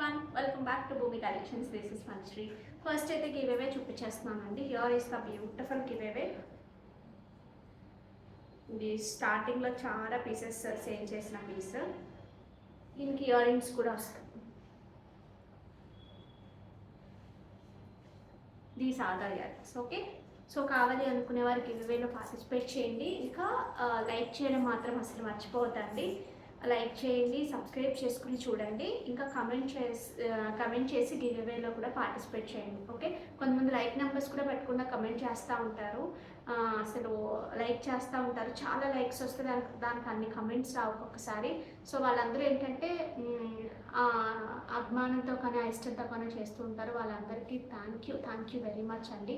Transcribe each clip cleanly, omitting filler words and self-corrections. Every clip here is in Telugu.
everyone, welcome back to Bhumi Collections. This is Manshri. First అయితే giveaway చూపించేస్తున్నానండి. Here is the beautiful giveaway. ఇది స్టార్టింగ్ లో చాలా పీసెస్ సేల్ చేసిన పీస్. దీనికి ఇయర్ రింగ్స్ కూడా వస్తాయి. These are the earrings. Okay, so కావాలి అనుకునే వారు గివ్అవేలో పార్టిసిపేట్ చేయండి. ఇంకా లైక్ చేయడం మాత్రం అసలు మర్చిపోవద్దండి. లైక్ చేయండి, సబ్స్క్రైబ్ చేసుకుని చూడండి, ఇంకా కమెంట్ చేసి గివ్అవేలో కూడా పార్టిసిపేట్ చేయండి. ఓకే, కొంతమంది లైక్ నెంబర్స్ కూడా పెట్టకుండా కమెంట్ చేస్తూ ఉంటారు. అసలు లైక్ చేస్తూ ఉంటారు, చాలా లైక్స్ వస్తే దానికి అన్ని కమెంట్స్ రావు ఒక్కొక్కసారి. సో వాళ్ళందరూ ఏంటంటే అభిమానంతో కానీ ఇష్టంతో కానీ చేస్తూ ఉంటారు. వాళ్ళందరికీ థ్యాంక్ యూ వెరీ మచ్ అండి.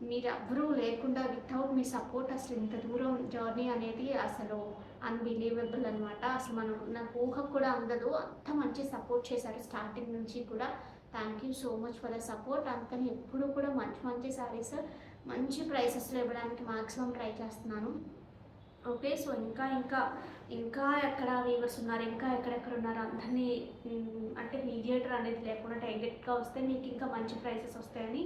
మీరు ఎవ్వరూ లేకుండా వితౌట్ మీ సపోర్ట్ అసలు ఇంత దూరం జర్నీ అనేది అసలు అన్బిలీవబుల్ అనమాట. అసలు నాకు ఊహకు కూడా అందదు, అంత మంచి సపోర్ట్ చేశారు స్టార్టింగ్ నుంచి కూడా. Thank you so much for the support. అందుకని ఎప్పుడు కూడా మంచి శారీస్ మంచి ప్రైసెస్లో ఇవ్వడానికి మ్యాక్సిమం ట్రై చేస్తున్నాను. ఓకే, సో ఇంకా ఎక్కడ వీవర్స్ ఉన్నారు, ఇంకా ఎక్కడెక్కడ ఉన్నారు అందరినీ అంటే మీడియేటర్ అనేది లేకుండా డైరెక్ట్గా వస్తే మీకు ఇంకా మంచి ప్రైసెస్ వస్తాయని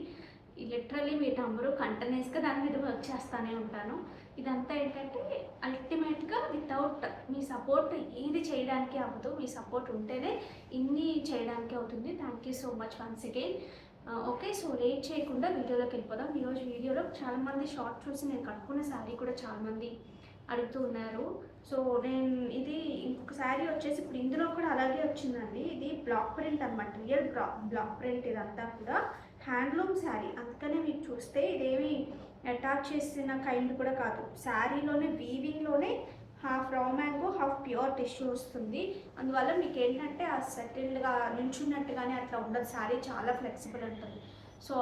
లిటరల్లీ మీ నెంబరు కంటిన్యూస్గా దాని మీద వర్క్ చేస్తూనే ఉంటాను. ఇదంతా ఏంటంటే అల్టిమేట్గా వితౌట్ మీ సపోర్ట్ ఏది చేయడానికి అవ్వదు. మీ సపోర్ట్ ఉంటేనే ఇన్ని చేయడానికి అవుతుంది. Thank you so much once again. Okay, so late చేయకుండా వీడియోలోకి వెళ్ళిపోదాం. ఈరోజు వీడియోలో చాలామంది షార్ట్ చూసి నేను కట్టుకున్న శారీ కూడా చాలామంది అడుగుతూ ఉన్నారు. సో నేను ఇది ఇంకొక శారీ వచ్చేసి ఇప్పుడు ఇందులో కూడా అలాగే వచ్చిందండి. ఇది బ్లాక్ ప్రింట్ అనమాట, రియల్ బ్లాక్ ప్రింట్. ఇదంతా కూడా హ్యాండ్లూమ్ శారీ, అందుకనే మీకు చూస్తే ఇదేమి అటాచ్ చేసిన కైండ్ కూడా కాదు. శారీలోనే వీవింగ్లోనే half raw mango half pure tissue వస్తుంది. అందువల్ల మీకు ఏంటంటే ఆ సెటిల్డ్గా నుంచున్నట్టుగానే అట్లా ఉండదు. శారీ చాలా ఫ్లెక్సిబుల్ ఉంటుంది. సో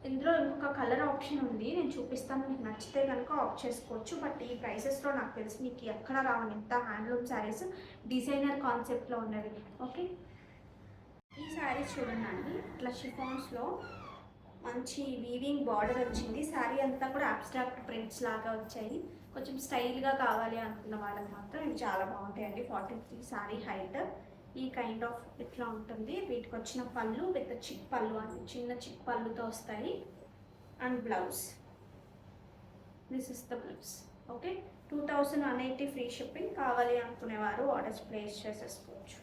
ఇందులో ఇంకొక కలర్ ఆప్షన్ ఉంది, నేను చూపిస్తాను. మీకు నచ్చితే కనుక ఆప్ట్ చేసుకోవచ్చు. బట్ ఈ ప్రైసెస్లో నాకు తెలిసి మీకు ఎక్కడ రావని ఇంత హ్యాండ్లూమ్ శారీస్ డిజైనర్ కాన్సెప్ట్లో ఉన్నవి. ఓకే, ఈ శారీస్ చూడండి, ఇట్లా షిఫాన్స్లో మంచి వీవింగ్ బార్డర్ వచ్చింది. శారీ అంతా కూడా అబ్స్ట్రాక్ట్ ప్రింట్స్ లాగా వచ్చాయి. కొంచెం స్టైల్గా కావాలి అనుకున్న వాళ్ళకి మాత్రం ఇవి చాలా బాగుంటాయండి. 43 శారీ హైట్ ఈ కైండ్ ఆఫ్ ఇట్లా ఉంటుంది. వీటికి వచ్చిన పళ్ళు విత్ చిక్ పళ్ళు అని చిన్న చిక్ పళ్ళుతో వస్తాయి. And blouse, this is the blouse. Okay, 2180 free shipping. కావాలి అనుకునేవారు ఆర్డర్స్ ప్లేస్ చేసేసుకోవచ్చు.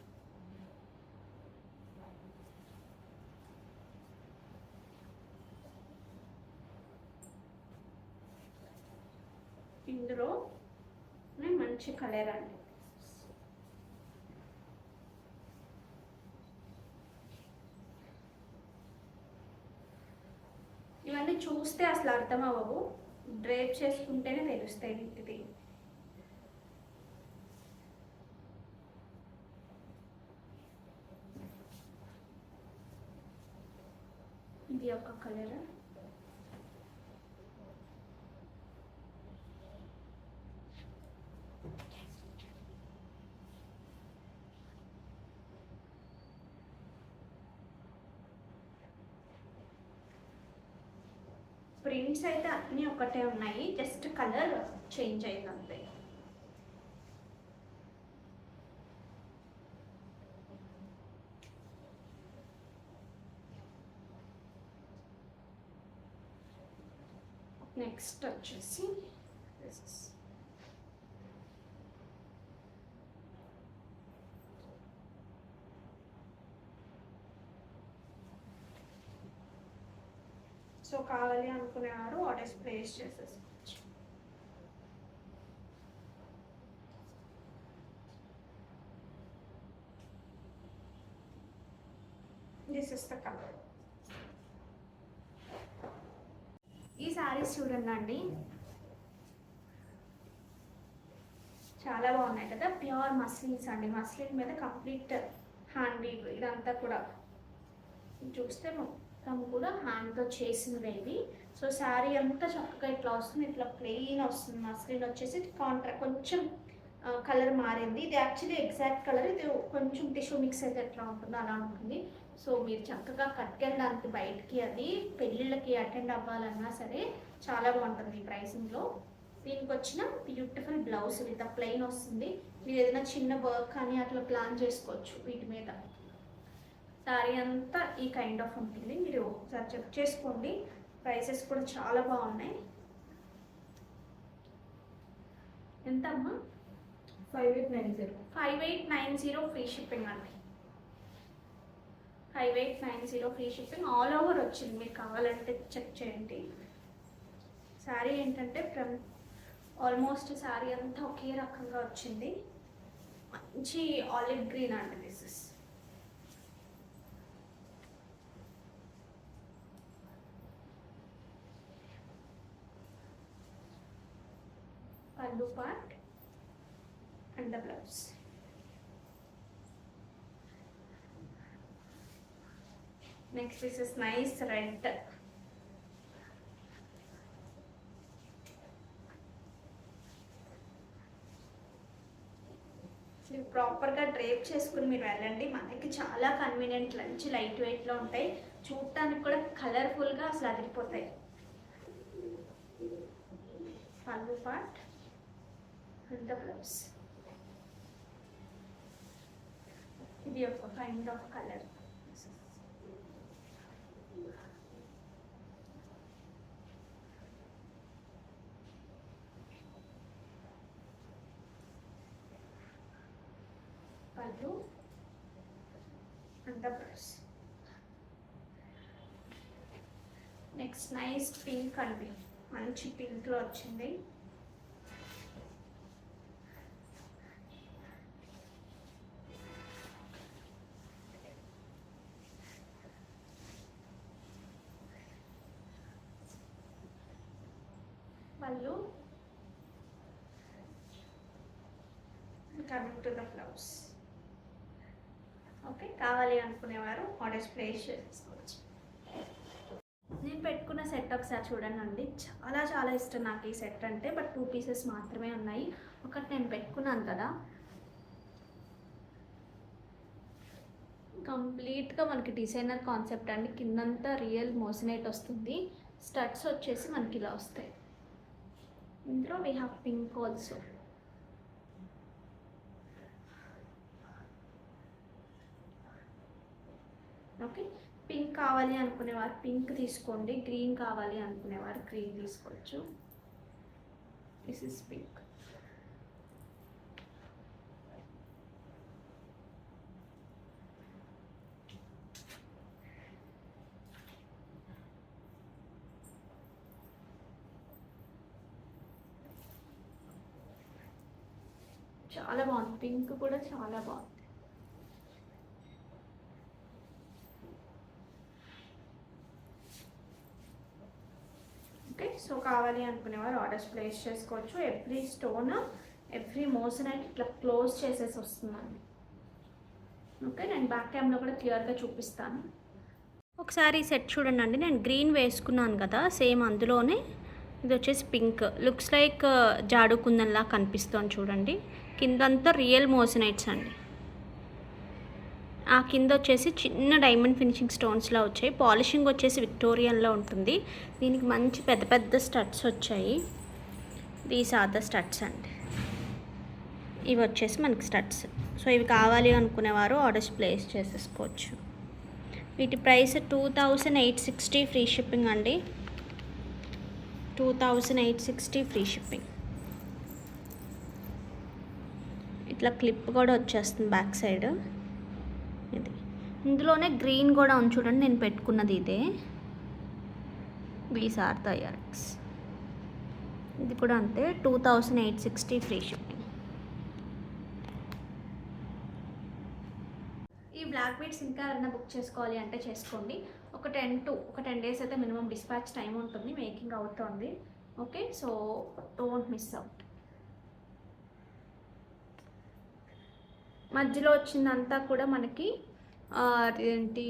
ఇందులో మంచి కలర్ అండి. ఇవన్నీ చూస్తే అసలు అర్థం అవ్వవు, డ్రేప్ చేసుకుంటేనే తెలుస్తాయి వీటిది. ఇది ఒక కలర్. ప్రింట్స్ అయితే అన్నీ ఒకటే ఉన్నాయి, జస్ట్ కలర్ చేంజ్ అయింది అంతే. నెక్స్ట్ వచ్చేసి సో కావాలి అనుకునేవారు ఆర్డర్స్ ప్లేస్ చేసేసుకోవచ్చు. This is the colour. ఈ శారీస్ చూడండి, చాలా బాగున్నాయి కదా. ప్యూర్ మస్లిన్స్ అండి, మస్లిన్ మీద కంప్లీట్ హ్యాండ్ వీవ్. ఇదంతా కూడా చూస్తే మొత్తం కూడా హ్యాండ్తో చేసినవి. సో శారీ అంతా చక్కగా ఇట్లా వస్తుంది, ఇట్లా ప్లెయిన్ వస్తుంది. మస్లిన్ వచ్చేసి కొంచెం కలర్ మారింది. ఇది యాక్చువల్లీ ఎగ్జాక్ట్ కలర్, ఇది కొంచెం టిష్యూ మిక్స్ అయితే ఎట్లా ఉంటుందో అలా ఉంటుంది. సో మీరు చక్కగా కట్టుకెళ్ళడానికి బయటికి, అది పెళ్ళిళ్ళకి అటెండ్ అవ్వాలన్నా సరే చాలా బాగుంటుంది ఈ ప్రైసింగ్లో. దీనికి వచ్చిన బ్యూటిఫుల్ బ్లౌజ్ విత్ ప్లెయిన్ వస్తుంది. మీరు ఏదైనా చిన్న వర్క్ కానీ అట్లా ప్లాన్ చేసుకోవచ్చు వీటి మీద. శారీ అంతా ఈ కైండ్ ఆఫ్ ఉంటుంది. మీరు ఒకసారి చెక్ చేసుకోండి. ప్రైసెస్ కూడా చాలా బాగున్నాయి. ఎంత అమ్మా? 5890 ఫ్రీ షిప్పింగ్ అండి. 5890 ఫ్రీ షిప్పింగ్. ఆల్ ఓవర్ వచ్చింది. మీకు కావాలంటే చెక్ చేయండి. శారీ ఏంటంటే ఆల్మోస్ట్ శారీ అంతా ఒకే రకంగా వచ్చింది. మంచి ఆలివ్ గ్రీన్ అండి. దిస్ ఇస్ పల్లు part and the blouse. Next this is nice red. ప్రాపర్గా డ్రేప్ చేసుకుని మీరు వెళ్ళండి. మనకి చాలా కన్వీనియంట్, మంచి లైట్ వెయిట్లో ఉంటాయి. చూడటానికి కూడా కలర్ఫుల్గా అసలు అదిరిపోతాయి. పల్లు పార్ట్ అండ్ ద బ్లౌజ్. ఇది ఒక కైండ్ ఆఫ్ కలర్. పల్లు and the blouse. Next nice pink అండి. మంచి పింక్లో వచ్చింది. పల్లు coming to the blouse. Okay, కావాలి అనుకునేవారు ఆర్డర్స్ ప్లేస్ చేసుకోవచ్చు. నేను పెట్టుకున్న సెట్ ఒకసారి చూడండి. చాలా చాలా ఇష్టం నాకు ఈ సెట్ అంటే. బట్ 2 పీసెస్ మాత్రమే ఉన్నాయి. ఒకటి నేను పెట్టుకున్నాను కదా. కంప్లీట్గా మనకి డిజైనర్ కాన్సెప్ట్ అండి. కిందంతా రియల్ మోసినైట్ వస్తుంది. స్టడ్స్ వచ్చేసి మనకి ఇలా వస్తాయి. ఇందులో we have pink also. Okay, pink కావాలి అనుకునేవారు పింక్ తీసుకోండి. గ్రీన్ కావాలి అనుకునేవారు గ్రీన్ తీసుకోవచ్చు. This is pink. చాలా బాగుంది. పింక్ కూడా చాలా బాగుంది. ఓకే, సో కావాలి అనుకునేవారు ఆర్డర్స్ ప్లేస్ చేసుకోవచ్చు. ఎవ్రీ స్టోన్, ఎవ్రీ మోసనైట్ ఇట్లా క్లోజ్ చేసేసి వస్తుందండి. ఓకే, నేను బ్యాక్ క్యామ్లో కూడా క్లియర్గా చూపిస్తాను. ఒకసారి సెట్ చూడండి అండి. నేను గ్రీన్ వేసుకున్నాను కదా, సేమ్ అందులోనే ఇది వచ్చేసి పింక్. లుక్స్ లైక్ జాడుకుందన్లా కనిపిస్తుంది చూడండి. కిందంతా రియల్ మోసనైట్స్ అండి. ఆ కింద వచ్చేసి చిన్న డైమండ్ ఫినిషింగ్ స్టోన్స్లా వచ్చాయి. పాలిషింగ్ వచ్చేసి విక్టోరియన్లో ఉంటుంది. దీనికి మంచి పెద్ద పెద్ద స్టడ్స్ వచ్చాయి. దీస్ ఆర్ ద స్టడ్స్ అండి. ఇవి వచ్చేసి మనకి స్టడ్స్. సో ఇవి కావాలి అనుకునేవారు ఆర్డర్స్ ప్లేస్ చేసేసుకోవచ్చు. వీటి ప్రైస్ 2860 ఫ్రీ షిప్పింగ్ అండి. 2860 ఫ్రీ షిప్పింగ్. ఇట్లా క్లిప్ కూడా వచ్చేస్తుంది బ్యాక్ సైడ్. ఇది ఇందులోనే గ్రీన్ కూడా ఉంది చూడండి. నేను పెట్టుకున్నది ఇదే. These are the ears. ఇది కూడా అంతే, 2860 ఫ్రీ షిప్పింగ్. ఈ బ్లాక్ బీడ్స్ ఇంకా ఎవరైనా బుక్ చేసుకోవాలి అంటే చేసుకోండి. ఒక 10 డేస్ అయితే మినిమం డిస్పాచ్ టైం ఉంటుంది. మేకింగ్ అవుతుంది. Okay, so don't miss out. మధ్యలో వచ్చిందంతా కూడా మనకి ఏంటి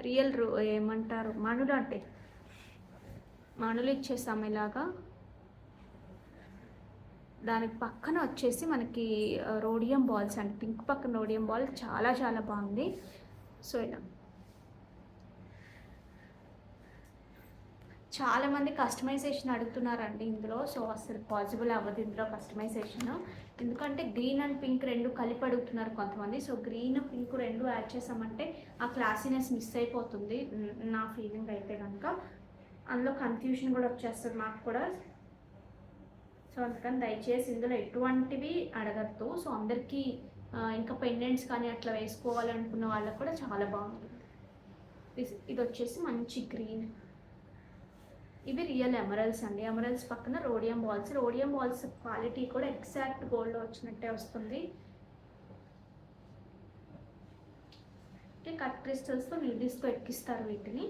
రియల్ ఏమంటారు మణులు అంటే మణులు ఇచ్చేసాము ఇలాగా. దానికి పక్కన వచ్చేసి మనకి రోడియం బాల్స్ అండి. పింక్ పక్కన రోడియం బాల్ చాలా చాలా బాగుంది. సో ఇలా చాలామంది కస్టమైజేషన్ అడుగుతున్నారండి ఇందులో. సో అసలు పాసిబుల్ అవ్వదు ఇందులో కస్టమైజేషన్, ఎందుకంటే గ్రీన్ అండ్ పింక్ రెండు కలిపి అడుగుతున్నారు కొంతమంది. సో గ్రీన్ పింక్ రెండు యాడ్ చేసామంటే ఆ క్లాసీనెస్ మిస్ అయిపోతుంది నా ఫీలింగ్ అయితే కనుక. అందులో కన్ఫ్యూషన్ కూడా వచ్చేస్తుంది నాకు కూడా. సో అందుకని దయచేసి ఇందులో ఎటువంటివి అడగద్దు. సో అందరికీ ఇంకా పెండెంట్స్ కానీ అట్లా వేసుకోవాలనుకున్న వాళ్ళకి కూడా చాలా బాగుంటుంది. ఇది వచ్చేసి మంచి గ్రీన్. ఇవి రియల్ ఎమరల్స్ అండి. ఎమరల్స్ పక్కన rhodium balls. Rhodium balls quality కూడా ఎగ్జాక్ట్ గోల్డ్లో వచ్చినట్టే వస్తుంది. కట్ క్రిస్టల్స్తో నీడిల్స్తో ఎక్కిస్తారు వీటిని.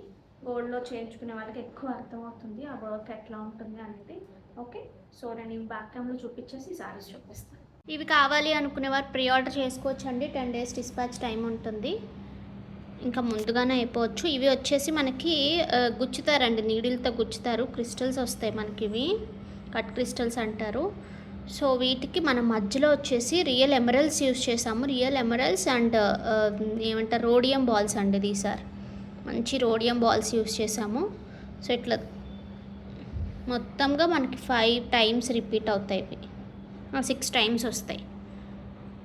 గోల్డ్లో చేయించుకునే వాళ్ళకి ఎక్కువ అర్థమవుతుంది ఆ వర్క్ ఎట్లా ఉంటుంది అనేది. ఓకే, సో నేను ఇవి బ్యాక్ క్యామ్లో చూపించేసి సారీస్ చూపిస్తాను. ఇవి కావాలి అనుకునేవారు ప్రీ ఆర్డర్ చేసుకోవచ్చు అండి. 10 days డిస్పాచ్ టైం ఉంటుంది, ఇంకా ముందుగానే అయిపోవచ్చు. ఇవి వచ్చేసి మనకి గుచ్చుతారండి, నీడిల్తో గుచ్చుతారు, క్రిస్టల్స్ వస్తాయి మనకి. ఇవి కట్ క్రిస్టల్స్ అంటారు. సో వీటికి మనం మధ్యలో వచ్చేసి రియల్ ఎమరల్స్ యూస్ చేసాము. రియల్ ఎమరల్స్ అండ్ ఏమంటారు రోడియం బాల్స్ అండి. దీసార్ మంచి రోడియం బాల్స్ యూస్ చేసాము. సో ఇట్లా మొత్తంగా మనకి 5 times రిపీట్ అవుతాయి. ఇవి 6 times వస్తాయి.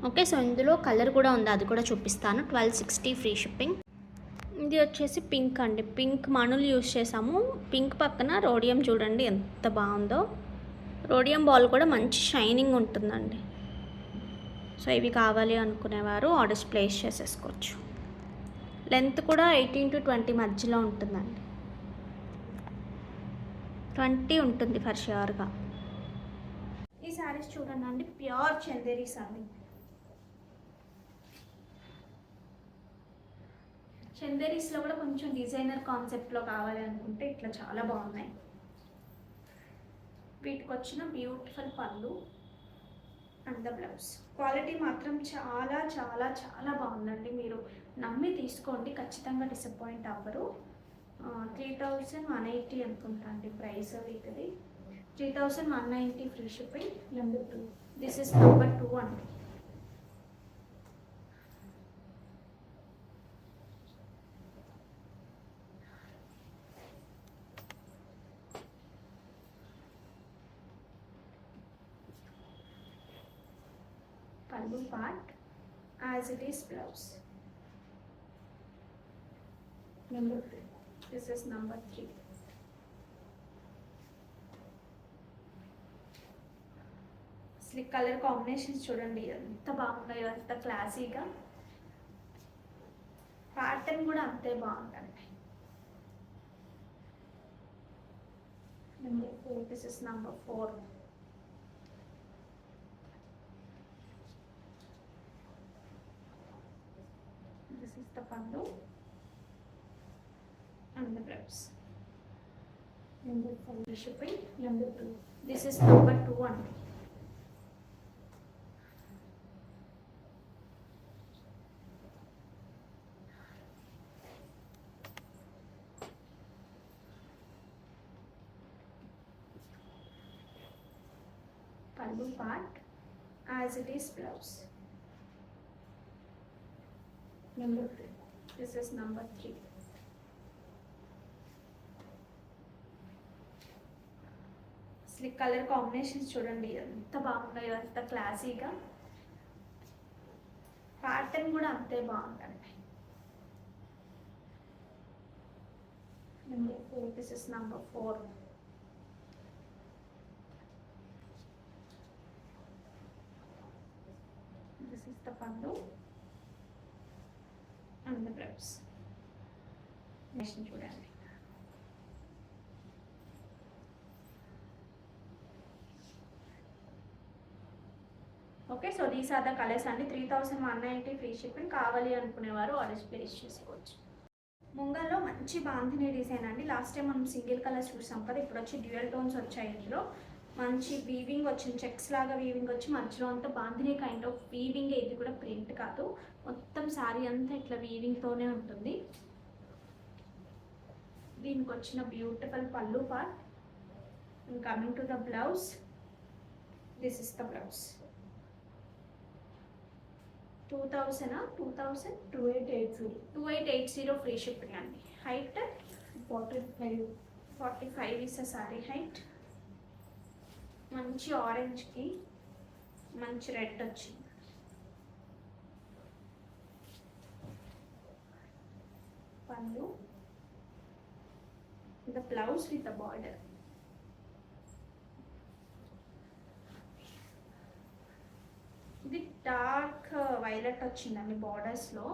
ఓకే, సో ఇందులో కలర్ కూడా ఉంది, అది కూడా చూపిస్తాను. 1260 ఫ్రీ షిప్పింగ్. ఇది వచ్చేసి పింక్ అండి. పింక్ మణులు యూస్ చేసాము. పింక్ పక్కన రోడియం చూడండి ఎంత బాగుందో. రోడియం బాల్ కూడా మంచి షైనింగ్ ఉంటుందండి. సో ఇవి కావాలి అనుకునేవారు ఆర్డర్స్ ప్లేస్ చేసేసుకోవచ్చు. లెంత్ కూడా 18 to 20 మధ్యలో ఉంటుందండి. 20 ఉంటుంది ఫర్ ష్యూర్గా. ఈ శారీస్ చూడండి అండి, ప్యూర్ చందేరి శారీ. చందేరీస్లో కూడా కొంచెం డిజైనర్ కాన్సెప్ట్లో కావాలి అనుకుంటే ఇట్లా చాలా బాగున్నాయి. వీటికి వచ్చిన బ్యూటిఫుల్ పళ్ళు అండ్ ద బ్లౌజ్. క్వాలిటీ మాత్రం చాలా చాలా చాలా బాగుందండి. మీరు నమ్మి తీసుకోండి, ఖచ్చితంగా డిసప్పాయింట్ అవ్వరు. 3180 అనుకుంటా అండి ప్రైస్ వీటిది. 3190 free shipping. Number 2, this is number 2 అండి. Pallu part as it is blouse. Number 3, this is number 3. అసలు కలర్ కాంబినేషన్స్ చూడండి ఎంత బాగున్నాయో, ఎంత క్లాసీగా. ప్యాటర్న్ కూడా అంతే బాగుందండి. Number 4, this is number 4. This is the pallu and the blouse. Number 4 shipping. Number 2. This is number 2 only. Pallu part as it is blouse. Number 3. This is number 3. అసలు కలర్ కాంబినేషన్స్ చూడండి ఎంత బాగున్నాయో, ఎంత క్లాసీగా. ప్యాటర్న్ కూడా అంతే బాగుందండి. Number 4, this is number 4. This is the pallu and the blouse. చూడండి. Okay, so these are the colours అండి. 3190 ఫ్రీ షిప్పింగ్. కావాలి అనుకునేవారు ఆర్డర్స్ ప్లేస్ చేసుకోవచ్చు. ముంగల్లో మంచి బాంధిని డిజైన్ అండి. లాస్ట్ టైం మనం సింగిల్ కలర్స్ చూసాం కదా, ఇప్పుడు వచ్చి డ్యూయల్ టోన్స్ వచ్చాయి. ఇందులో మంచి వీవింగ్ వచ్చింది, చెక్స్ లాగా వీవింగ్ వచ్చి మధ్యలో అంతా బాంధిని కైండ్ ఆఫ్ వీవింగ్. ఇది కూడా ప్రింట్ కాదు, మొత్తం శారీ అంతా ఇట్లా వీవింగ్తోనే ఉంటుంది. దీనికి వచ్చిన బ్యూటిఫుల్ పల్లు part. Coming to the blouse, this is the blouse. 2880 free shipping అండి. Height 45. 45 is a saree height. మంచి ఆరెంజ్కి మంచి రెడ్ వచ్చింది. పళ్ళు, the blouse with the border. ఇది డార్క్ వైలెట్ వచ్చిందండి బార్డర్స్లో.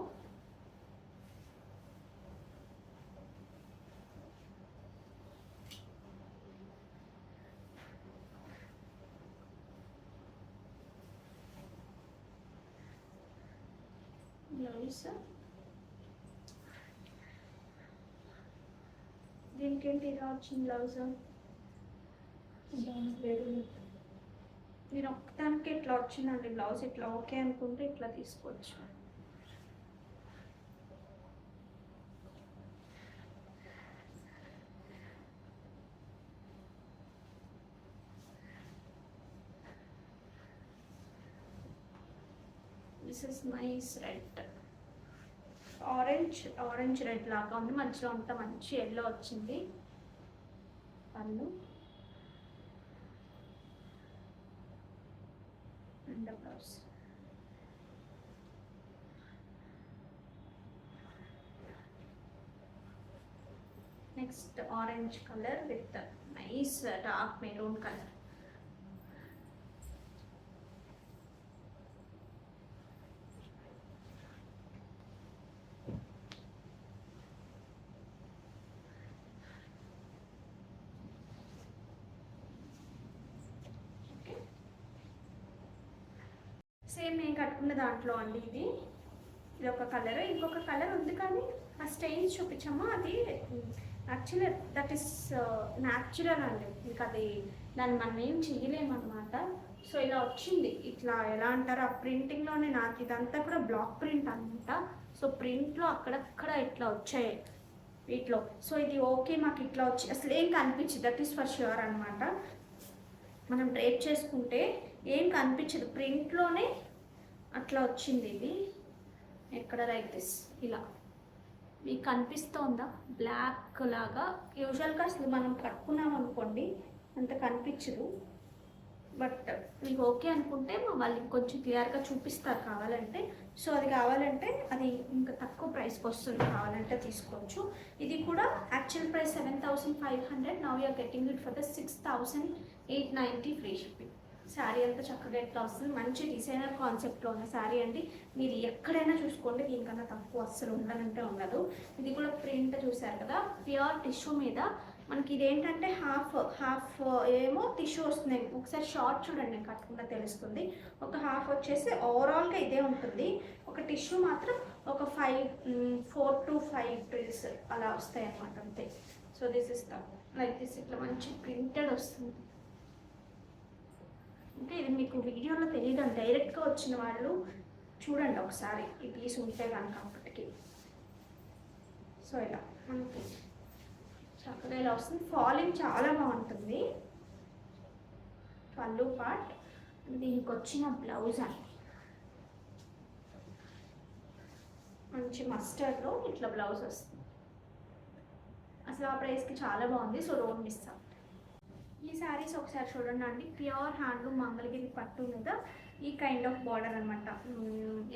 బ్లౌజ్ దీనికి ఏంటి ఇలా వచ్చింది బ్లౌజ్? మీరు ఒక్కదానికి ఇట్లా వచ్చిందండి బ్లౌజ్. ఇట్లా ఓకే అనుకుంటే ఇట్లా తీసుకోవచ్చు. This is nice red, orange red లాగా ఉంది. మధ్యలో అంతా మంచి ఎల్లో వచ్చింది. పళ్ళు and blouse. Next orange colour with nice dark maroon colour. Same నేను కట్టుకున్న దాంట్లో అండి ఇది ఒక కలర్, ఇంకొక కలర్ ఉంది కానీ ఆ స్టెయిన్స్ చూపించమ్మా. అది యాక్చువల్లీ దట్ ఈస్ న్యాచురల్ అండి, ఇంకా అది దాన్ని మనం ఏం చేయలేమన్నమాట. సో ఇలా వచ్చింది. ఇట్లా ఎలా అంటారు, ఆ ప్రింటింగ్లోనే నాకు ఇదంతా కూడా బ్లాక్ ప్రింట్ అనమాట. సో ప్రింట్లో అక్కడక్కడ ఇట్లా వచ్చాయి వీటిలో. సో ఇది ఓకే, మాకు ఇట్లా వచ్చి అసలు ఏం కనిపించింది, దట్ ఈస్ ఫర్ ష్యూర్ అనమాట. మనం డ్రేప్ చేసుకుంటే ఏం కనిపించదు, ప్రింట్లోనే అట్లా వచ్చింది. ఇది ఎక్కడ లైక్ దిస్ ఇలా మీకు కనిపిస్తోందా, బ్లాక్ లాగా. యూజువల్గా అసలు మనం కట్టుకున్నాం అనుకోండి అంత కనిపించదు. బట్ మీకు ఓకే అనుకుంటే వాళ్ళు ఇంకొంచెం క్లియర్గా చూపిస్తారు కావాలంటే. సో అది కావాలంటే అది ఇంకా తక్కువ ప్రైస్కి వస్తుంది, కావాలంటే తీసుకోవచ్చు. ఇది కూడా actual price 7,500. Now you're getting it for the 6,890 free shipping. Sari అంతా చక్కగా ఎట్లా వస్తుంది, మంచి డిజైనర్ కాన్సెప్ట్లో ఉన్న శారీ అండి. మీరు ఎక్కడైనా చూసుకోండి, దీనికన్నా తక్కువ అస్సలు ఉండనంటే ఉండదు. ఇది కూడా ప్రింట్ చూసారు కదా, ప్యూర్ టిష్యూ మీద మనకి. ఇదేంటంటే హాఫ్ ఏమో టిష్యూ వస్తుంది. ఒకసారి షార్ట్ చూడండి, నేను కట్టుకుంటే తెలుస్తుంది. ఒక హాఫ్ వచ్చేసి ఓవరాల్గా ఇదే ఉంటుంది. ఒక టిష్యూ మాత్రం ఒక 4 to 5 ప్రిల్స్ అలా వస్తాయి అన్నమాట, అంతే. So this is the like this, ఇట్లా మంచి ప్రింటెడ్ వస్తుంది. అంటే ఇది మీకు వీడియోలో తెలియదు, డైరెక్ట్గా వచ్చిన వాళ్ళు చూడండి ఒకసారి ఈ పీస్ ఉంటే కనుక అప్పటికి. సో ఇలా మనకి చక్కగా ఇలా వస్తుంది. ఫాలింగ్ చాలా బాగుంటుంది. పళ్ళు పార్ట్, దీనికి వచ్చిన బ్లౌజ్ అండి మంచి మస్టర్డ్లో ఇట్లా బ్లౌజ్ వస్తుంది. అసలు ఆ ప్రైస్కి చాలా బాగుంది. So don't miss out. ఈ శారీస్ ఒకసారి చూడండి అండి, ప్యూర్ హ్యాండ్లూమ్ మంగళగిరి పట్టు మీద ఈ కైండ్ ఆఫ్ బార్డర్ అనమాట.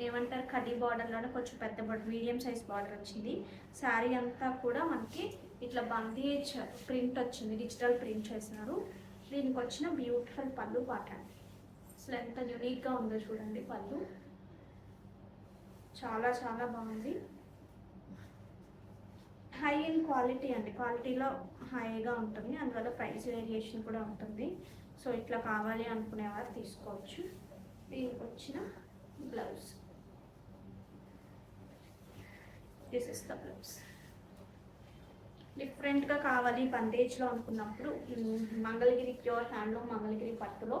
ఏమంటారు, కడ్డీ బార్డర్లోనే కొంచెం పెద్ద బార్డర్, మీడియం సైజ్ బార్డర్ వచ్చింది. శారీ అంతా కూడా మనకి ఇట్లా బందేజ్ ప్రింట్ వచ్చింది, డిజిటల్ ప్రింట్ చేసినారు. దీనికి వచ్చిన బ్యూటిఫుల్ పళ్ళు పాట అండి. అసలు ఎంత యూనిక్గా ఉందో చూడండి. పళ్ళు చాలా చాలా బాగుంది. హై ఇన్ క్వాలిటీ అండి, క్వాలిటీలో హైగా ఉంటుంది, అందువల్ల ప్రైస్ వేరియేషన్ కూడా ఉంటుంది. సో ఇట్లా కావాలి అనుకునేవారు తీసుకోవచ్చు. దీనికి వచ్చిన blouse, this is the blouse. డిఫరెంట్గా కావాలి బందేజ్లో అనుకున్నప్పుడు, మంగళగిరి ప్యూర్ హ్యాండ్లూమ్ మంగళగిరి పట్టులో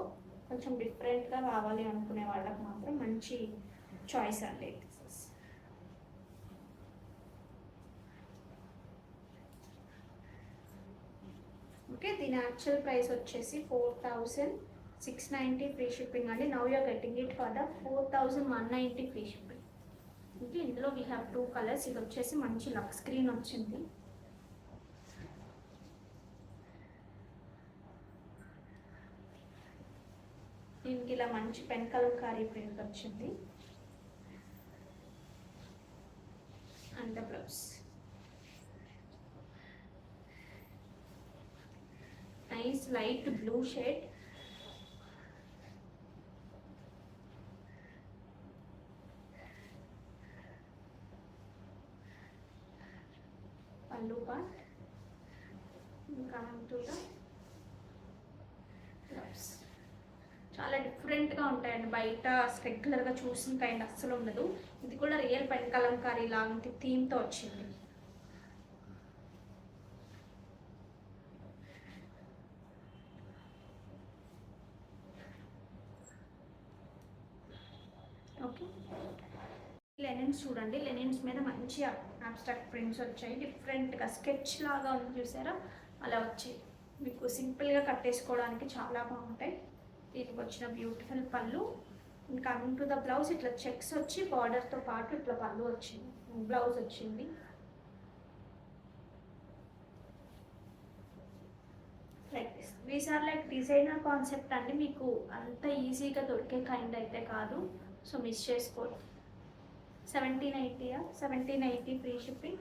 కొంచెం డిఫరెంట్గా కావాలి అనుకునే వాళ్ళకి మాత్రం మంచి చాయిస్ అండి. ఓకే, దీని యాక్చువల్ ప్రైస్ వచ్చేసి 4,690 ఫ్రీ షిప్పింగ్ అండి. Now you're getting it for the 4,190 free shipping. Okay, ఇందులో వీ హ్యావ్ 2 కలర్స్. ఇది వచ్చేసి మంచి లక్స్ గ్రీన్ వచ్చింది. దీనికి ఇలా మంచి పెన్ కలంకారీ ప్రింట్ వచ్చింది. And the blouse nice light blue shade. Pallu part, coming to the blouse. చాలా డిఫరెంట్గా ఉంటాయండి, బయట రెగ్యులర్గా చూసిన కైండ్ అస్సలు ఉండదు. ఇది కూడా రియల్ పెన్ కలంకారీ లాంటి థీమ్తో వచ్చింది. ఓకే, లెనిన్స్ చూడండి. లెనిన్స్ మీద మంచి అబ్స్ట్రాక్ట్ ప్రింట్స్ వచ్చాయి. డిఫరెంట్గా స్కెచ్ లాగా ఉంది చూసారా, అలా వచ్చాయి. మీకు సింపుల్గా కట్టేసుకోవడానికి చాలా బాగుంటాయి. దీనికి వచ్చిన beautiful pallu. Coming to the blouse, ఇట్లా చెక్స్ వచ్చి బార్డర్తో పాటు ఇట్లా పళ్ళు వచ్చింది, బ్లౌజ్ వచ్చింది. Like this. These are like designer concept అండి, మీకు అంత ఈజీగా దొరికే కైండ్ అయితే కాదు, సో మిస్ చేసుకోరు. 1780, 1780 ఫ్రీ షిప్పింగ్.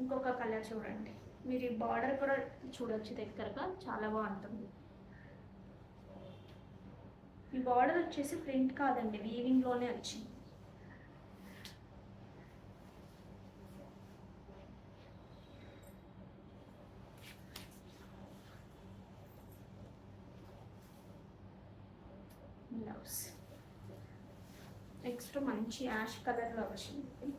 ఇంకొక కలర్ చూడండి, మీరు ఈ బార్డర్ కూడా చూడొచ్చు దగ్గరగా, చాలా బాగుంటుంది. ఈ బార్డర్ వచ్చేసి ప్రింట్ కాదండి, వీవింగ్లోనే వచ్చింది. బ్లౌజ్ నెక్స్ట్ మంచి యాష్ కలర్లో వచ్చింది.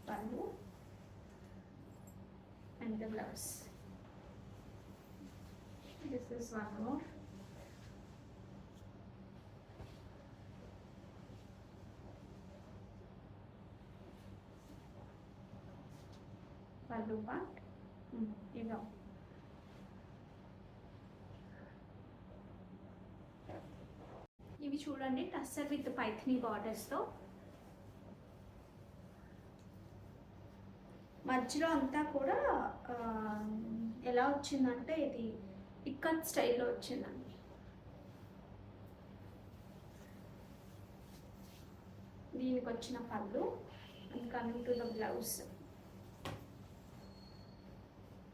పళ్ళు and the blouse. This is one more. Pallu part. ఇదో ఇవి చూడండి, టస్సర్ విత్ పైథనీ బార్డర్స్తో. మధ్యలో అంతా కూడా ఎలా వచ్చిందంటే ఇది ఇక్కత్ స్టైల్లో వచ్చిందండి. దీనికి వచ్చిన పళ్ళు. And coming to the blouse,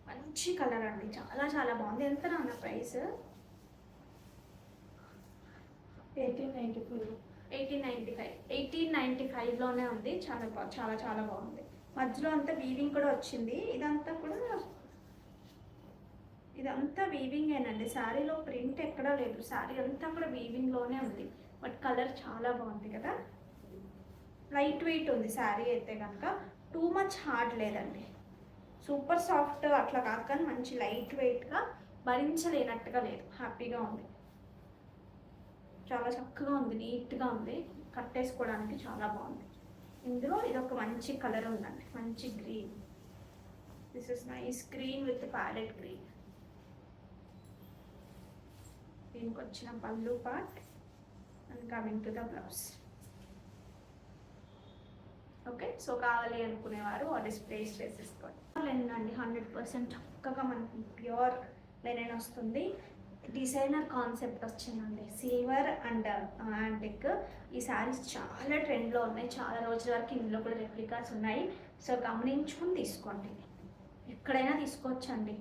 మంచి కలర్ అండి, చాలా చాలా బాగుంది. ఎంత నాన్న ప్రైస్? 1895. 1895లోనే ఉంది. చాలా చాలా చాలా బాగుంది. మధ్యలో అంతా వీవింగ్ కూడా వచ్చింది. ఇదంతా వీవింగేనండి, శారీలో ప్రింట్ ఎక్కడా లేదు. శారీ అంతా కూడా వీవింగ్లోనే ఉంది. బట్ కలర్ చాలా బాగుంది కదా, లైట్ వెయిట్ ఉంది శారీ అయితే కనుక. టూ మచ్ హార్డ్ లేదండి, సూపర్ సాఫ్ట్ అట్లా కాదు, కానీ మంచి లైట్ వెయిట్గా, భరించలేనట్టుగా లేదు, హ్యాపీగా ఉంది. చాలా చక్కగా ఉంది, నీట్గా ఉంది, కట్టేసుకోవడానికి చాలా బాగుంది. ఇందులో ఇదొక మంచి కలర్ ఉందండి, మంచి green. This is nice green with parrot green. దీనికి వచ్చిన పళ్ళు part and coming to the blouse. Okay, so కావాలి అనుకునేవారు ఆర్డర్స్ ప్లేస్ చేసేసుకోండి. లెనిన్ అండి, 100% చక్కగా మనకి ప్యూర్ లెనిన్ వస్తుంది. డిజైనర్ కాన్సెప్ట్ వచ్చిందండి, సిల్వర్ అండ్ యాంటిక్. ఈ శారీస్ చాలా ట్రెండ్లో ఉన్నాయి, చాలా రోజుల వరకు ఇందులో కూడా రెప్లికాస్ ఉన్నాయి. సో గమనించుకుని తీసుకోండి, ఎక్కడైనా తీసుకోవచ్చండి.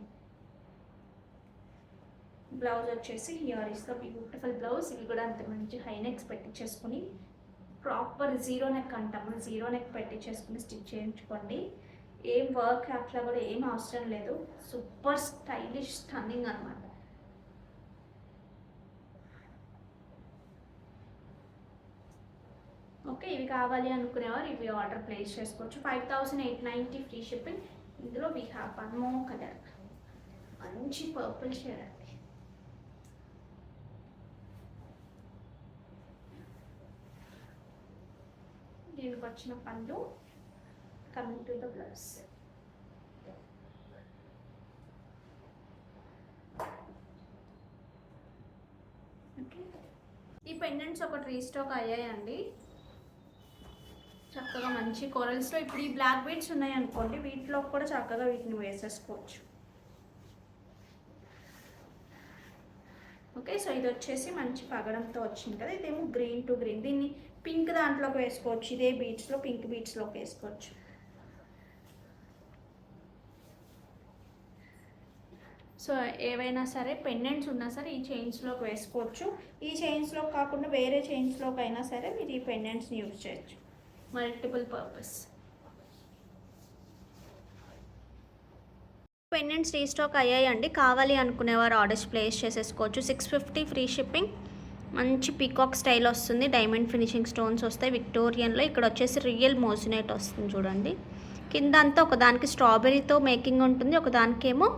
బ్లౌజ్ వచ్చేసి here is the beautiful blouse. ఇవి కూడా అంత మంచి హై నెక్స్ పెట్టించేసుకుని, ప్రాపర్ జీరో నెక్ అంటాము, జీరో నెక్ పెట్టించేసుకుని స్టిచ్ చేయించుకోండి. ఏం వర్క్ అట్లా కూడా ఏం అవసరం లేదు, సూపర్ స్టైలిష్ స్టన్నింగ్ అనమాట. ఓకే, ఇవి కావాలి అనుకునేవారు ఇవి ఆర్డర్ ప్లేస్ చేసుకోవచ్చు. 5890 ఫ్రీ షిప్పింగ్. ఇందులో we have one more colour, మంచి పర్పుల్ షేడ్ అండి. దీనికి వచ్చిన pallu, coming to the blouse. Okay, ఈ పెండెంట్స్ ఒకటి రీస్టాక్ అయ్యాయండి. చక్కగా మంచి కోరల్స్లో ఇప్పుడు ఈ బ్లాక్ బీడ్స్ ఉన్నాయి అనుకోండి, వీటిలో కూడా చక్కగా వీటిని వేసేసుకోవచ్చు. ఓకే, సో ఇది వచ్చేసి మంచి పగడంతో వచ్చింది కదా, ఇదేమో గ్రీన్ టు గ్రీన్. దీన్ని పింక్ దాంట్లోకి వేసుకోవచ్చు, ఇదే బీడ్స్లో పింక్ బీడ్స్లోకి వేసుకోవచ్చు. సో ఏవైనా సరే పెండెంట్స్ ఉన్నా సరే ఈ చైన్స్లోకి వేసుకోవచ్చు. ఈ చైన్స్లో కాకుండా వేరే చైన్స్లోకి అయినా సరే మీరు ఈ పెండెంట్స్ని యూజ్ చేయొచ్చు, మల్టిపుల్ పర్పస్. పెండెంట్స్ రీస్టాక్ అయ్యాయండి, కావాలి అనుకునేవారు ఆర్డర్స్ ప్లేస్ చేసేసుకోవచ్చు. 650 ఫ్రీ షిప్పింగ్. మంచి పీకాక్ స్టైల్ వస్తుంది, డైమండ్ ఫినిషింగ్ స్టోన్స్ వస్తాయి విక్టోరియన్లో. ఇక్కడ వచ్చేసి రియల్ మోసినైట్ వస్తుంది చూడండి. కింద అంతా ఒకదానికి స్ట్రాబెర్రీతో మేకింగ్ ఉంటుంది, ఒకదానికేమో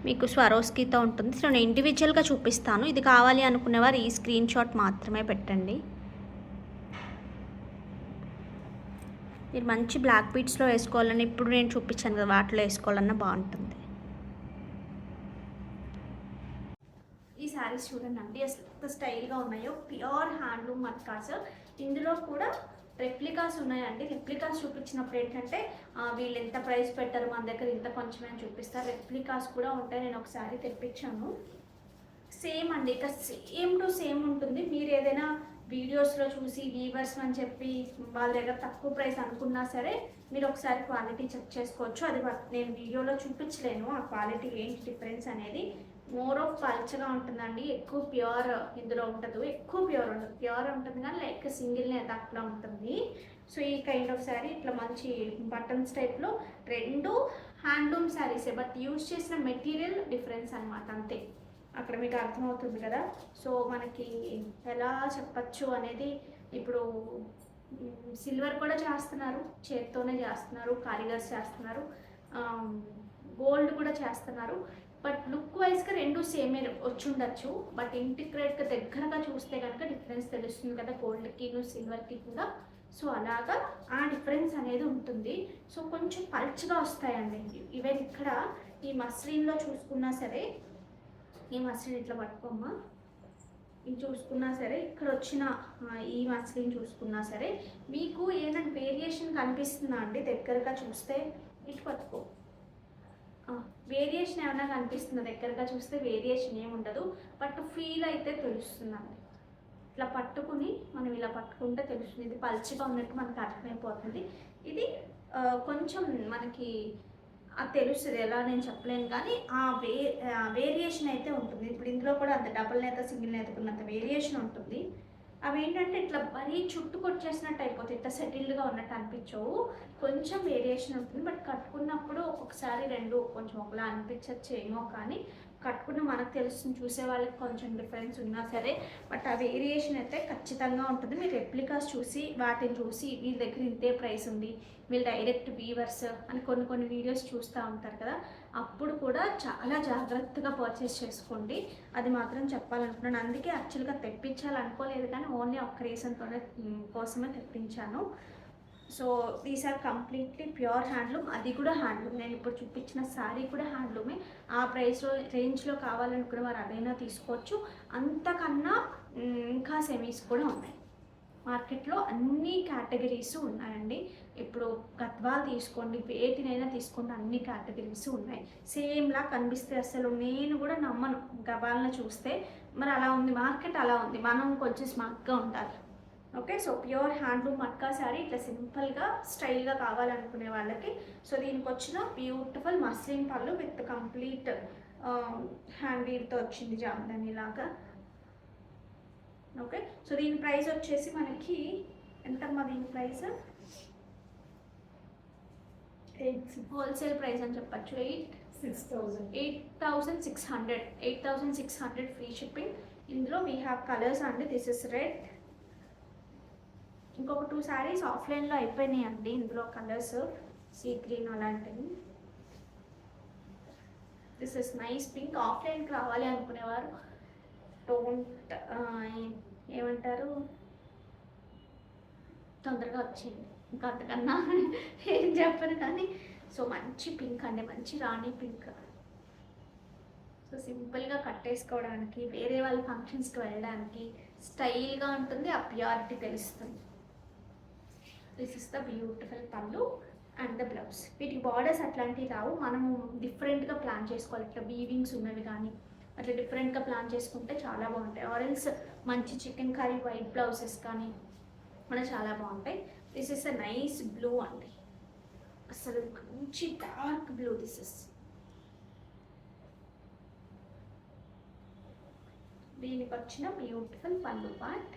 మీకు స్వరోస్కీతో ఉంటుంది. సో నేను ఇండివిజువల్గా చూపిస్తాను, ఇది కావాలి అనుకునేవారు ఈ స్క్రీన్ షాట్ మాత్రమే పెట్టండి. మీరు మంచి బ్లాక్ బీడ్స్లో వేసుకోవాలని ఇప్పుడు నేను చూపించాను కదా, వాటిలో వేసుకోవాలన్నా బాగుంటుంది. ఈ శారీస్ చూడండి అసలు ఎంత స్టైల్గా ఉన్నాయో, ప్యూర్ హ్యాండ్లూమ్ మట్కాస్. ఇందులో కూడా రెప్లికాస్ ఉన్నాయండి. రెప్లికాస్ చూపించినప్పుడు ఏంటంటే వీళ్ళు ఎంత ప్రైస్ పెట్టారు, మన దగ్గర ఇంత కొంచెమే చూపిస్తారు. రెప్లికాస్ కూడా ఉంటాయి, నేను ఒక శారీ తెప్పించాను. సేమ్ అండి, ఇక సేమ్ టు సేమ్ ఉంటుంది. మీరు ఏదైనా వీడియోస్లో చూసి వీవర్స్ అని చెప్పి వాళ్ళ దగ్గర తక్కువ ప్రైస్ అనుకున్నా సరే మీరు ఒకసారి క్వాలిటీ చెక్ చేసుకోవచ్చు. అది నేను వీడియోలో చూపించలేను ఆ క్వాలిటీ ఏంటి డిఫరెన్స్ అనేది. మోర్ ఆఫ్ పల్చగా ఉంటుందండి, ఎక్కువ ప్యూర్ ఇందులో ఉండదు, ఎక్కువ ప్యూర్ ఉండదు. ప్యూర్ ఉంటుంది కానీ లైక్ సింగిల్ నేత అట్లా ఉంటుంది. సో ఈ కైండ్ ఆఫ్ శారీ ఇట్లా మంచి బటన్స్ టైప్లో, రెండు హ్యాండ్లూమ్ శారీసే, బట్ యూజ్ చేసిన మెటీరియల్ డిఫరెన్స్ అనమాట, అంతే. అక్కడ మీకు అర్థమవుతుంది కదా. సో మనకి ఎలా చెప్పచ్చు అనేది, ఇప్పుడు సిల్వర్ కూడా చేస్తున్నారు, చేత్తోనే చేస్తున్నారు, కారిగర్స్ చేస్తున్నారు, గోల్డ్ కూడా చేస్తున్నారు. బట్ లుక్ వైజ్గా రెండు సేమే వచ్చి ఉండొచ్చు, బట్ ఇంటిగ్రేట్గా దగ్గరగా చూస్తే కనుక డిఫరెన్స్ తెలుస్తుంది కదా, గోల్డ్కి సిల్వర్కి కూడా. సో అలాగా ఆ డిఫరెన్స్ అనేది ఉంటుంది. సో కొంచెం పల్చగా వస్తాయండి. ఈవెన్ ఇక్కడ ఈ మస్లిన్లో చూసుకున్నా సరే, ఈ మస్లిన్ ఇట్లా పట్టుకోమ్మా, ఇది చూసుకున్నా సరే, ఇక్కడ వచ్చిన ఈ మస్లిన్ చూసుకున్నా సరే మీకు ఏదైనా వేరియేషన్ కనిపిస్తుందా అండి? దగ్గరగా చూస్తే ఇటు పట్టుకో, వేరియేషన్ ఏమైనా కనిపిస్తుందా? దగ్గరగా చూస్తే వేరియేషన్ ఏముండదు, బట్ ఫీల్ అయితే తెలుస్తుందండి. ఇట్లా పట్టుకుని మనం ఇలా పట్టుకుంటే తెలుస్తుంది, ఇది పల్చిగా ఉన్నట్టు మనకు అర్థమైపోతుంది. ఇది కొంచెం మనకి అది తెలుస్తుంది, ఎలా నేను చెప్పలేను కానీ ఆ వేరియేషన్ అయితే ఉంటుంది. ఇప్పుడు ఇందులో కూడా అంత డబుల్ నేత సింగిల్ నేతకున్నంత వేరియేషన్ ఉంటుంది. అవి ఏంటంటే ఇట్లా మరీ చుట్టుకొచ్చేసినట్టు అయిపోతుంది, ఇట్లా సెటిల్డ్గా ఉన్నట్టు అనిపించవు, కొంచెం వేరియేషన్ ఉంటుంది. బట్ కట్టుకున్నప్పుడు ఒక్కొక్కసారి రెండు కొంచెం ఒకలా అనిపించచ్చు ఏమో, కానీ కట్టుకున్న మనకు తెలుస్తుంది, చూసే వాళ్ళకి కొంచెం డిఫరెన్స్ ఉన్నా సరే, బట్ ఆ వేరియేషన్ అయితే ఖచ్చితంగా ఉంటుంది. మీరు రెప్లికాస్ చూసి వాటిని చూసి వీళ్ళ దగ్గర ఇంతే ప్రైస్ ఉంది, వీళ్ళు డైరెక్ట్ వీవర్స్ అని కొన్ని వీడియోస్ చూస్తూ ఉంటారు కదా, అప్పుడు కూడా చాలా జాగ్రత్తగా పర్చేస్ చేసుకోండి, అది మాత్రం చెప్పాలనుకున్నాను. అందుకే యాక్చువల్గా తెప్పించాలనుకోలేదు కానీ ఓన్లీ ఒక్క రీజన్తోనే కోసమే తెప్పించాను. So these are completely pure handloom, అది కూడా హ్యాండ్లూమ్. నేను ఇప్పుడు చూపించిన శారీ కూడా హ్యాండ్లూమే. ఆ ప్రైస్లో రేంజ్లో కావాలనుకున్న వారు అదైనా తీసుకోవచ్చు. అంతకన్నా ఇంకా సెమీస్ కూడా ఉన్నాయి మార్కెట్లో, అన్ని కేటగిరీస్ ఉన్నాయండి. ఇప్పుడు గద్వాల్ తీసుకోండి, వేటినైనా తీసుకోండి, అన్ని కేటగిరీస్ ఉన్నాయి. సేమ్లా కనిపిస్తే అసలు నేను కూడా నమ్మను గబాలను చూస్తే. మరి అలా ఉంది మార్కెట్, అలా ఉంది, మనం కొంచెం స్మార్ట్గా ఉండాలి. Okay, so pure handloom matka sari ఇట్లా సింపుల్గా స్టైల్గా కావాలనుకునే వాళ్ళకి. సో దీనికి వచ్చిన బ్యూటిఫుల్ మస్లిన్ పళ్ళు విత్ కంప్లీట్ హ్యాండ్ వీవ్తో వచ్చింది జామ్దాని లాగా. ఓకే, సో దీని ప్రైస్ వచ్చేసి మనకి ఎంతమ్మా? దీని ప్రైస్ హోల్సేల్ ప్రైస్ అని చెప్పచ్చు, 8,600 ఫ్రీ షిప్పింగ్. ఇందులో వీ హ్యావ్ కలర్స్ అండి. దిస్ ఇస్ రెడ్, ఇంకొక 2 శారీస్ ఆఫ్లైన్లో అయిపోయినాయి అండి. ఇందులో కలర్స్ సీ గ్రీన్ అలాంటివి. This is nice pink. ఆఫ్లైన్కి రావాలి అనుకునేవారు డోంట్ ఏమంటారు, తొందరగా వచ్చేయండి, ఇంకా అంతకన్నా ఏం చెప్పను కానీ. సో మంచి పింక్ అండి, మంచి రాణి పింక్. సో సింపుల్గా కట్టేసుకోవడానికి, వేరే వాళ్ళ ఫంక్షన్స్కి వెళ్ళడానికి స్టైల్గా ఉంటుంది, ఆ ప్యూరిటీ తెలుస్తుంది. దిస్ ఇస్ ద బ్యూటిఫుల్ పళ్ళు అండ్ ద బ్లౌజ్. వీటికి బార్డర్స్ అట్లాంటివి రావు, మనము డిఫరెంట్గా ప్లాన్ చేసుకోవాలి. ఇట్లా వీవింగ్స్ ఉన్నవి కానీ అట్లా డిఫరెంట్గా ప్లాన్ చేసుకుంటే చాలా బాగుంటాయి. ఆరెల్స్ మంచి చికెన్ కర్రీ వైట్ బ్లౌజెస్ కానీ మన చాలా బాగుంటాయి. This is a nice blue అండి, అసలు మంచి డార్క్ బ్లూ. దిస్ ఇస్ దీనికి వచ్చిన బ్యూటిఫుల్ పళ్ళు part.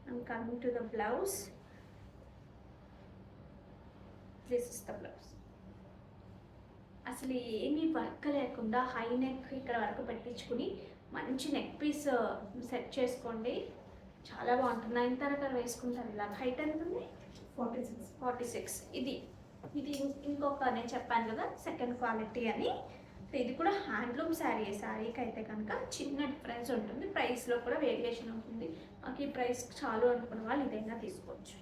And coming to the blouse, this is the blouse. అసలు ఏమీ వర్క్ లేకుండా హై నెక్ ఇక్కడ వరకు పెట్టించుకుని మంచి నెక్ పీస్ సెట్ చేసుకోండి, చాలా బాగుంటుంది. 9 గారు వేసుకుంటారు ఇలా. హైట్ ఎంత ఉంది? 46. ఇది ఇంకొక నేను చెప్పాను కదా సెకండ్ క్వాలిటీ అని, ఇది కూడా హ్యాండ్లూమ్ శారీ. శారీకి అయితే కనుక చిన్న డిఫరెన్స్ ఉంటుంది, ప్రైస్లో కూడా వేరియేషన్ ఉంటుంది. మాకు ఈ ప్రైస్ చాలు అనుకున్న వాళ్ళు ఇదైనా తీసుకోవచ్చు.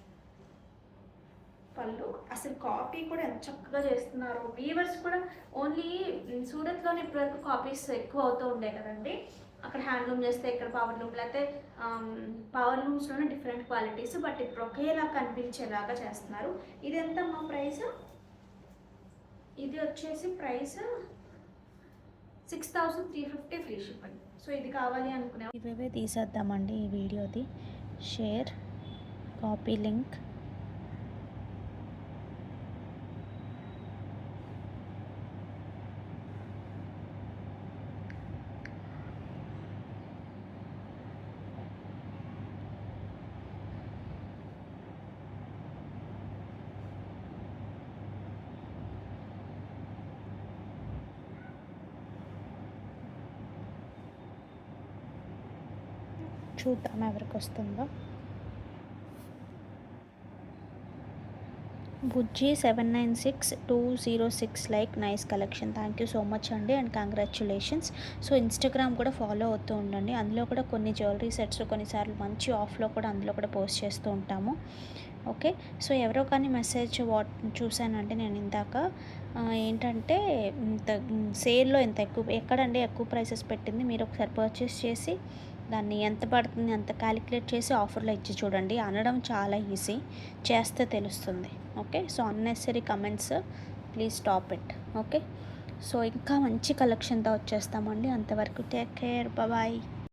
పళ్ళు అసలు కాపీ కూడా ఎంత చక్కగా చేస్తున్నారు. వీవర్స్ కూడా ఓన్లీ సూరత్లోనే ఇప్పటివరకు కాపీస్ ఎక్కువ అవుతూ ఉండే కదండి. అక్కడ హ్యాండ్లూమ్ చేస్తే ఇక్కడ పవర్ లూమ్, లేకపోతే పవర్ లూమ్స్లోనే డిఫరెంట్ క్వాలిటీస్, బట్ ఇప్పుడు ఒకేలా కనిపించేలాగా చేస్తున్నారు. ఇది ఎంత మా ప్రైస్? ఇది వచ్చేసి ప్రైస్ 6350 ఫ్రీ షిప్పింగ్. సో ఇది కావాలి అనుకునే ఇవే తీసేద్దామండి ఈ వీడియోది. Share, copy link. చూద్దాం ఎవరికి వస్తుందో. బుజ్జి 796206 like, nice collection, thank you so much అండి అండ్ కంగ్రాచులేషన్స్. సో ఇన్స్టాగ్రామ్ కూడా ఫాలో అవుతూ ఉండండి, అందులో కూడా కొన్ని జ్యువెలరీ సెట్స్ కొన్నిసార్లు మంచి ఆఫ్లో కూడా అందులో కూడా పోస్ట్ చేస్తూ ఉంటాము. ఓకే, సో ఎవరో కానీ మెసేజ్ చూశానంటే నేను ఇందాక, ఏంటంటే ఇంత సేల్లో ఇంత ఎక్కడండి ఎక్కువ ప్రైసెస్ పెట్టింది, మీరు ఒకసారి పర్చేస్ చేసి దాన్ని ఎంత పడుతుంది అంత క్యాలిక్యులేట్ చేసి ఆఫర్లో ఇచ్చి చూడండి. అనడం చాలా ఈజీ, చేస్తే తెలుస్తుంది. Okay, so unnecessary comments please stop it. Okay, so ఇంకా మంచి కలెక్షన్తో వచ్చేస్తామండి. అంతవరకు టేక్ కేర్, బాయ్.